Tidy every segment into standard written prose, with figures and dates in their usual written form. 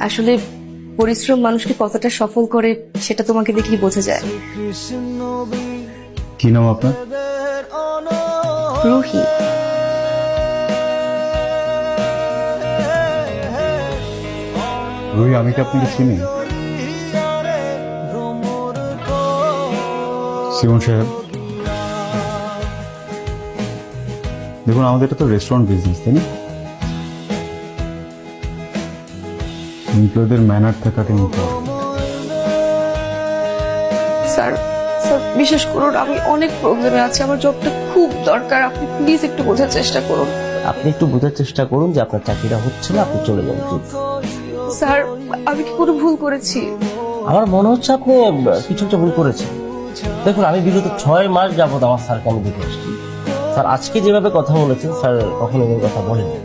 আসলে পরিশ্রম মানুষকে কতটা সফল করে সেটা তোমাকে দেখলেই বোঝা যায়। কি নাম আপনার? রুহি। রুহি, আমি কি আপনাকে চিনি? সিমন সাহেব, দেখুন আমাদের এটা তো রেস্টুরেন্ট বিজনেস, তাই না? এমপ্লয়ীদের ম্যানার থাকাটা ইম্পর্টেন্ট। স্যার স্যার বিশেষ করুন, আমি অনেক প্রবলেমে আছি, আমার জবটা খুব দরকার, আপনি প্লিজ একটু বোঝার চেষ্টা করুন। আপনি একটু বোঝার চেষ্টা করুন যে আপনার চাকরিটা হচ্ছে না, আপনি চলে যান প্লিজ। স্যার আমি কি কোনো ভুল করেছি? আমার মনে হচ্ছে আপনি কিছু একটা ভুল করেছেন। দেখুন, আমি বিগত 6 মাস যাবত আমার স্যারকে আমি দেখে আসছি। স্যার আজকে যেভাবে কথা বলেছেন, স্যার কখনো এরকম কথা বলেনি।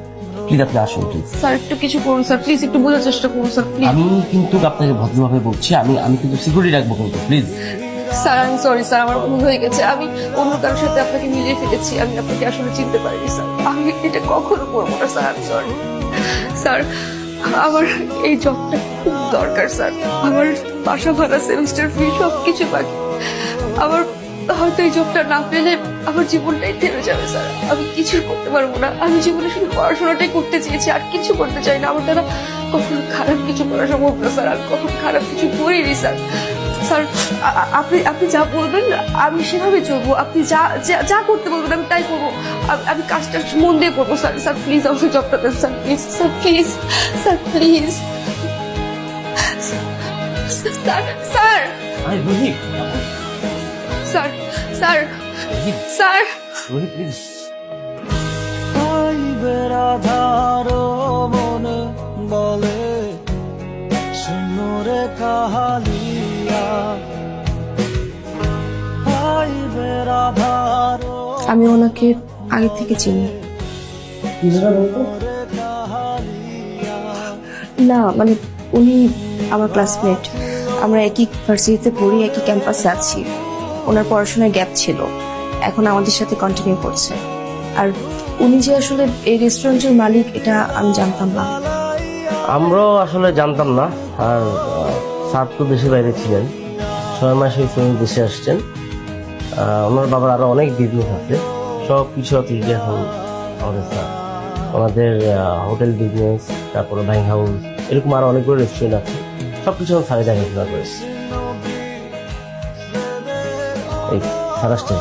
প্লিজ আপনি আসুন প্লিজ। স্যার একটু কিছু করুন স্যার, প্লিজ একটু বোঝার চেষ্টা করুন স্যার, প্লিজ। আমি কিন্তু আপনাকে ভদ্রভাবে বলছি, আমি কিন্তু সিকিউরিটি রাখবো কিন্তু, প্লিজ। স্যার আমি সরি স্যার, আমার ভুল হয়ে গেছে, আমি অন্য কারোর সাথে আপনাকে মিলিয়ে ফেলেছি, আমি আপনাকে আসলে চিনতে পারিনি স্যার, আমি এটা কখনো করবো না স্যার, আমি সরি স্যার। আমার এই জবটা খুব দরকার স্যার, আমার বাসা ভাড়া, সেমিস্টার ফি সবকিছু বাকি, আমার হয়তো এই জবটা না পেলে আমার জীবনটাই থেমে যাবে স্যার, আমি কিছু করতে পারবো না, আমি জীবনে শুধু পড়াশোনাটাই করতে চেয়েছি, আর কিছু করতে চাই না, আমার দ্বারা কখনো খারাপ কিছু করা সম্ভব না স্যার, আমি কখনো খারাপ কিছু করিনি স্যার। স্যার আপনি আপনি যা বলবেন আমি সেভাবে চলবো, আপনি যা যা করতে বলবেন আমি তাই করবো, আমি কাজটা মন দিয়ে করবো স্যার। স্যার প্লিজ আমাকে জবটা দেন sir, please sir, please sir, please sir, sir আরে Rohit, sir, sir, sir Rohit please. আমি ওনাকে আগে থেকে চিনি না, মানে উনি আমার ক্লাসমেট, আমরা একই ভার্সিটিতে পড়ি, একই ক্যাম্পাসে আছি, ওনার পড়াশোনার গ্যাপ ছিল, এখন আমাদের সাথে কন্টিনিউ করছে। আর উনি যে আসলে এই রেস্টুরেন্টের মালিক এটা আমি জানতাম না। আমরাও আসলে জানতাম না। আর স্যার তো দেশের বাইরে ছিলেন, 6 মাস হয়েছে উনি দেশে আসছেন। ওনার বাবার আরো অনেক বিজনেস আছে, সব কিছু হচ্ছে এখন আমাদের স্যার। ওনাদের হোটেল বিজনেস, তারপরে বাইং হাউস, এরকম আরো অনেকগুলো রেস্টুরেন্ট আছে, সবকিছু স্যারে দেখাশোনা করেছে। এই স্যার আসছেন।